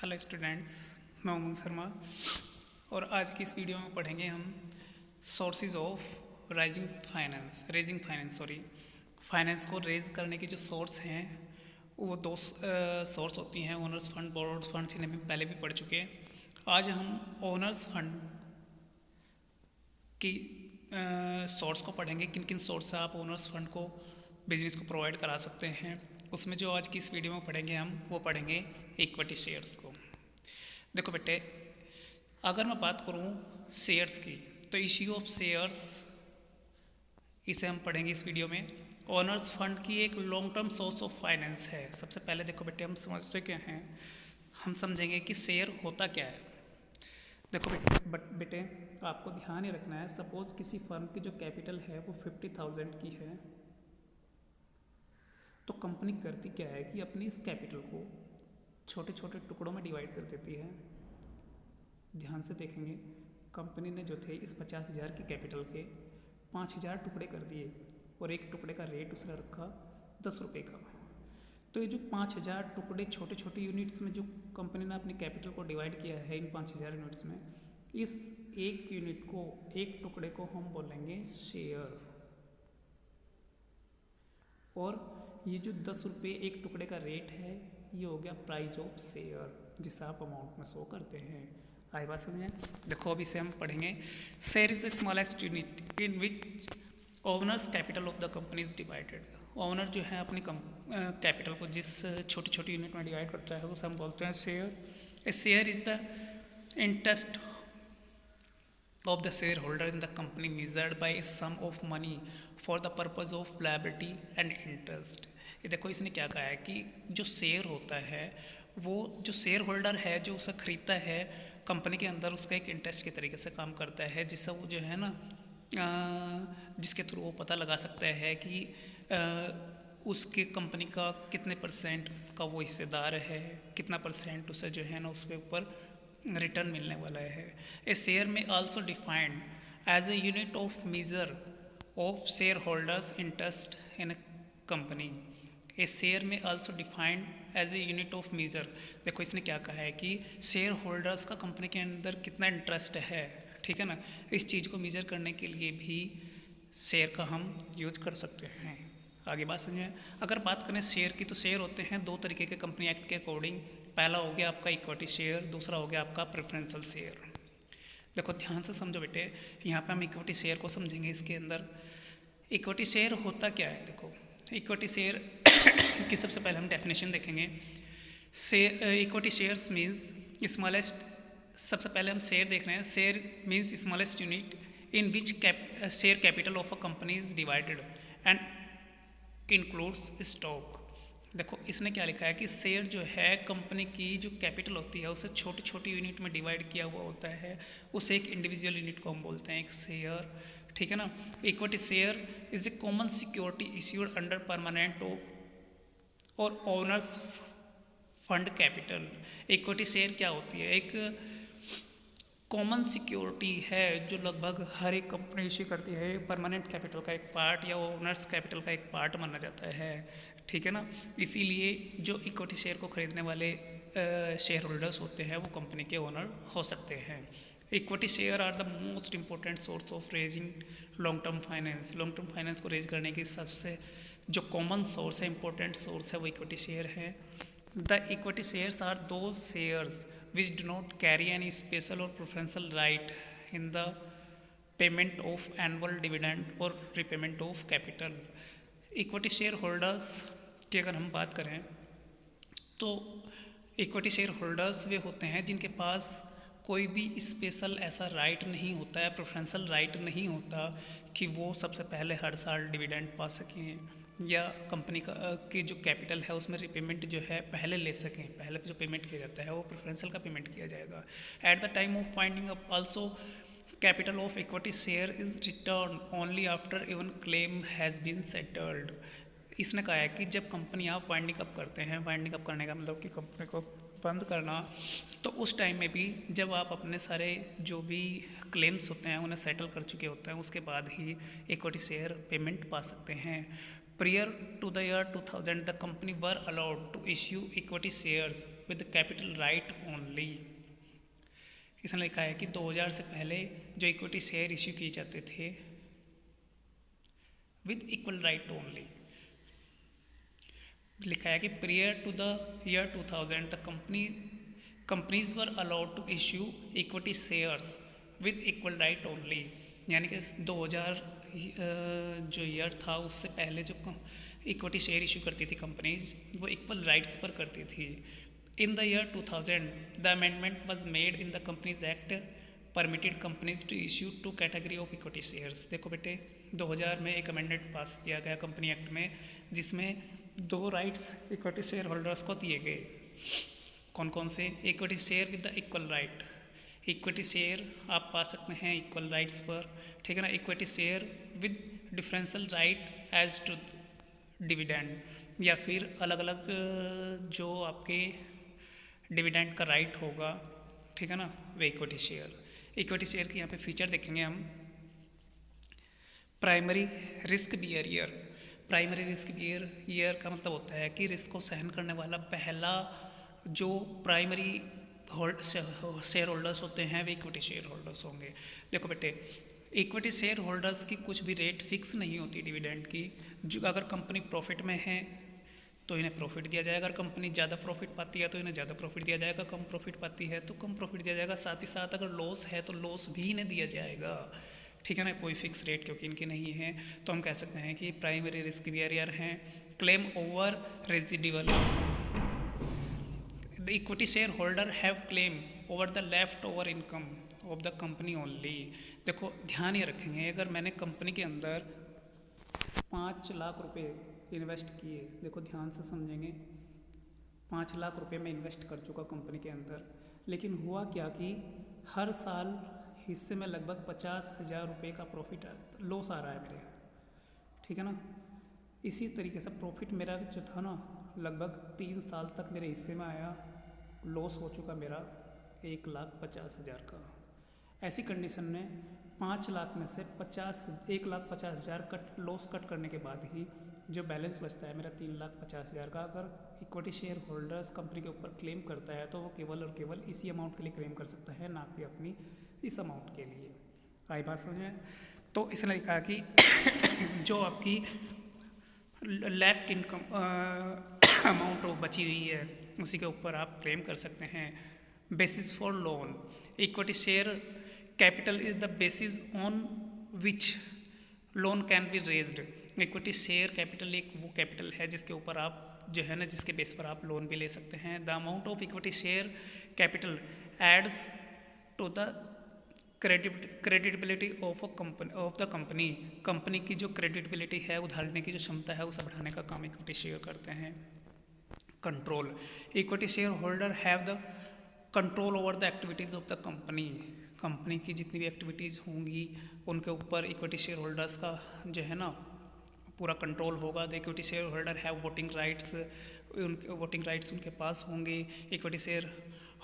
Hello students, मैं उमंग शर्मा और आज की इस वीडियो में पढ़ेंगे हम sources of raising finance finance को रेज करने के जो सोर्स हैं वो दो सोर्स होती हैं, ओनर्स फंड, बोरोड फंड, जिन्हें हम पहले भी पढ़ चुके हैं। आज हम ओनर्स फंड की सोर्स को पढ़ेंगे, किन किन सोर्स से आप ओनर्स फंड को बिजनेस को प्रोवाइड करा सकते हैं। उसमें जो आज की इस वीडियो में पढ़ेंगे हम वो पढ़ेंगे इक्विटी शेयर्स को। देखो बेटे, अगर मैं बात करूं शेयर्स की तो इश्यू ऑफ शेयर्स, इसे हम पढ़ेंगे इस वीडियो में। ओनर्स फंड की एक long term source of finance है। सबसे पहले देखो बेटे, हम समझते क्या हैं, हम समझेंगे कि शेयर होता क्या है। देखो बेटे आपको ध्यान ही रखना है, सपोज किसी फर्म की जो कैपिटल है वो 50,000 की है, तो कंपनी करती क्या है कि अपनी इस कैपिटल को छोटे छोटे टुकड़ों में डिवाइड कर देती है। ध्यान से देखेंगे, कंपनी ने जो थे इस 50,000 की कैपिटल के 5,000 टुकड़े कर दिए और एक टुकड़े का रेट उसने रखा 10 रुपये का। तो ये जो 5,000 टुकड़े छोटे छोटे यूनिट्स में जो कंपनी ने अपनी कैपिटल को डिवाइड किया है इन 5,000 यूनिट्स में, इस एक यूनिट को, एक टुकड़े को हम बोलेंगे शेयर। और ये जो 10 रुपये एक टुकड़े का रेट है, ये हो गया प्राइस ऑफ शेयर, जिसे आप अमाउंट में शो करते हैं। आई बात समझें? देखो अभी से हम पढ़ेंगे, share is the smallest unit in which owners capital of the company is divided. Owner जो है अपनी कैपिटल को जिस छोटी छोटी यूनिट में डिवाइड करता है उसे हम बोलते हैं share. A share is the interest of the shareholder in the company measured by a sum of money for the purpose of liability and interest। ये देखो इसने क्या कहा है कि जो शेयर होता है वो जो शेयर होल्डर है जो उसे खरीदता है कंपनी के अंदर, उसका एक इंटरेस्ट के तरीके से काम करता है, जिससे वो जो है ना जिसके थ्रू वो पता लगा सकता है कि उसके कंपनी का कितने परसेंट का वो हिस्सेदार है, कितना परसेंट उसे जो है ना उसके ऊपर रिटर्न मिलने वाला है। A share may also defined as a unit of measure of share holders interest in a company. A share may also defined as a unit of measure. देखो इसने क्या कहा है कि शेयर होल्डर्स का कंपनी के अंदर कितना इंटरेस्ट है, ठीक है ना, इस चीज़ को मेजर करने के लिए भी शेयर का हम यूज कर सकते हैं। आगे बात समझें। अगर बात करें शेयर की, तो शेयर होते हैं दो तरीके के कंपनी एक्ट के अकॉर्डिंग। पहला हो गया आपका इक्विटी शेयर, दूसरा हो गया आपका प्रेफरेंशियल शेयर। देखो ध्यान से समझो बेटे, यहाँ पे हम इक्विटी शेयर को समझेंगे। इसके अंदर इक्विटी शेयर होता क्या है, देखो इक्विटी शेयर की सबसे पहले हम डेफिनेशन देखेंगे। इक्विटी शेयर्स मीन्स स्मॉलेस्ट, सबसे पहले हम शेयर देख रहे हैं। Share means smallest unit in which share capital of a company is divided and includes stock. देखो इसने क्या लिखा है कि शेयर जो है कंपनी की जो कैपिटल होती है उसे छोटी छोटी यूनिट में डिवाइड किया हुआ होता है, उसे एक इंडिविजुअल यूनिट को हम बोलते हैं एक शेयर, ठीक है ना। Equity share is a common security issued under permanent of और owners fund capital. Equity share क्या होती है, एक कॉमन सिक्योरिटी है जो लगभग हर एक कंपनी इश्यू करती है। परमानेंट कैपिटल का एक पार्ट या ओनर्स कैपिटल का एक पार्ट माना जाता है, ठीक है ना। इसीलिए जो इक्विटी शेयर को खरीदने वाले शेयर होल्डर्स होते हैं वो कंपनी के ओनर हो सकते हैं। Equity share are the most important source of raising long term finance. Long term finance को रेज करने की सबसे जो कॉमन सोर्स है, इंपॉर्टेंट सोर्स है, वो इक्विटी शेयर है। The equity shares are those shares which do not carry any special or preferential right in the payment of annual dividend or repayment of capital। Equity share holders की अगर हम बात करें तो equity share holders वे होते हैं जिनके पास कोई भी स्पेशल ऐसा राइट नहीं होता है, प्रेफरेंशियल राइट नहीं होता कि वो सबसे पहले हर साल डिविडेंड पा सकें या कंपनी का की जो कैपिटल है उसमें रिपेमेंट जो है पहले ले सकें। पहले जो पेमेंट किया जाता है वो प्रेफरेंशियल का पेमेंट किया जाएगा। At the time of finding up also capital of equity share is return only after even claim has been settled. इसने कहा है कि जब कंपनी आप वाइंडिंग अप करते हैं, वाइंडिंग अप करने का मतलब कि कंपनी को बंद करना, तो उस टाइम में भी जब आप अपने सारे जो भी क्लेम्स होते हैं उन्हें सेटल कर चुके होते हैं, उसके बाद ही इक्विटी शेयर पेमेंट पा सकते हैं। Prior to the year 2000, the company were allowed to issue equity shares with capital right only. इसने लिखा है कि 2000 से पहले जो इक्विटी शेयर इश्यू किए जाते थे विद इक्वल राइट ओनली। लिखा है कि prior to the year 2000, the companies were allowed to issue equity shares with equal right only। यानी कि 2000 जो ईयर था उससे पहले जो इक्विटी शेयर इशू करती थी कंपनीज, वो इक्वल राइट्स पर करती थी। In the year 2000 the amendment was made in the companies act permitted companies to issue 2 category of equity shares. देखो बेटे 2000 में एक अमेंडमेंट पास किया गया कंपनी एक्ट में, जिसमें 2 राइट्स इक्विटी शेयर होल्डर्स को दिए गए। कौन कौन से? Equity share with the equal right. Equity share आप पा सकते हैं इक्वल राइट्स पर, ठीक है ना। Equity share with differential right as to dividend, या फिर अलग अलग जो आपके डिविडेंड का राइट होगा, ठीक है ना, वे इक्विटी शेयर। इक्विटी शेयर के यहाँ पे फीचर देखेंगे हम। Primary risk bearer. Primary risk bearer का मतलब होता है कि रिस्क को सहन करने वाला पहला जो प्राइमरी शेयर होल्डर्स होते हैं वे इक्विटी शेयर होल्डर्स होंगे। देखो बेटे इक्विटी शेयर होल्डर्स की कुछ भी रेट फिक्स नहीं होती डिविडेंड की। जो अगर कंपनी प्रॉफिट में है तो इन्हें प्रॉफिट दिया जाएगा, अगर कंपनी ज़्यादा प्रॉफिट पाती है तो इन्हें ज़्यादा प्रॉफिट दिया जाएगा, कम प्रॉफिट पाती है तो कम प्रॉफिट दिया जाएगा। साथ ही साथ अगर लॉस है तो लॉस भी इन्हें दिया जाएगा, ठीक है ना। कोई फिक्स रेट क्योंकि इनकी नहीं है, तो हम कह सकते हैं कि प्राइमरी रिस्क बियर हैं। Claim over residual. The equity share holder have claim over the left over income of the company only. देखो ध्यान ये रखेंगे, अगर मैंने कंपनी के अंदर 5 लाख रुपए इन्वेस्ट किए, देखो ध्यान से समझेंगे, 5 लाख रुपए मैं इन्वेस्ट कर चुका कंपनी के अंदर, लेकिन हुआ क्या कि हर साल हिस्से में लगभग 50,000 रुपये का प्रॉफिट लॉस आ रहा है मेरे, ठीक है ना। इसी तरीके से प्रॉफिट मेरा जो था ना लगभग 3 साल तक मेरे हिस्से में आया, लॉस हो चुका मेरा 1,50,000 का। ऐसी कंडीशन में 5 लाख में से 1,50,000 लॉस कट करने के बाद ही जो बैलेंस बचता है मेरा 3,50,000 का, अगर इक्विटी शेयर होल्डर्स कंपनी के ऊपर क्लेम करता है तो वो केवल और केवल इसी अमाउंट के लिए क्लेम कर सकता है, ना कि अपनी इस अमाउंट के लिए। आई बात समझ में? तो इसने लिखा कि जो आपकी लेफ्ट इनकम अमाउंट बची हुई है उसी के ऊपर आप क्लेम कर सकते हैं। Basis for loan. Equity share capital is the basis on which loan can be raised. Equity share capital एक वो कैपिटल है जिसके ऊपर आप जो है ना, जिसके बेस पर आप लोन भी ले सकते हैं। The amount of equity share capital adds to the creditability of the company. Company की जो क्रेडिटबिलिटी है, उधारने की जो क्षमता है, उसे बढ़ाने का काम इक्विटी शेयर करते हैं। Control. Equity share holder have the control over the activities of the company. Company की जितनी भी एक्टिविटीज़ होंगी उनके ऊपर इक्विटी शेयर होल्डर्स का जो है ना पूरा कंट्रोल होगा। The equity share holder have voting rights. उनके वोटिंग राइट्स उनके पास होंगे। Equity share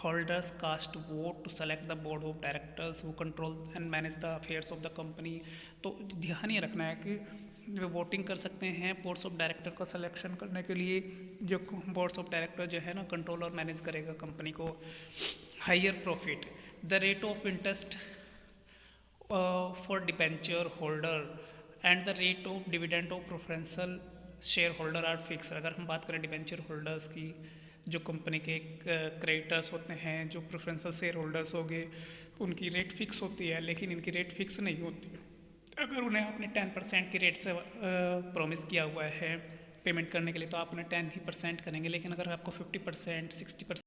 holders cast vote to select the board of directors who control and manage the affairs of the company. तो ध्यान ये रखना है कि वे वोटिंग कर सकते हैं बोर्ड्स ऑफ डायरेक्टर का सिलेक्शन करने के लिए। जो बोर्ड्स ऑफ डायरेक्टर जो है ना कंट्रोल और मैनेज करेगा कंपनी को। Higher profit. The rate of interest for debenture holder and the rate of dividend of preferential share holder are fix. अगर हम बात करें डिबेंचर होल्डर्स की, जो कंपनी के क्रेडिटर्स होते हैं, जो प्रेफरेंशियल शेयर होल्डर्स हो गए, उनकी रेट फिक्स होती है, लेकिन इनकी रेट फिक्स नहीं होती। अगर उन्हें आपने 10% की रेट से प्रॉमिस किया हुआ है पेमेंट करने के लिए तो आप उन्हें 10% करेंगे, लेकिन अगर आपको 50%, 60%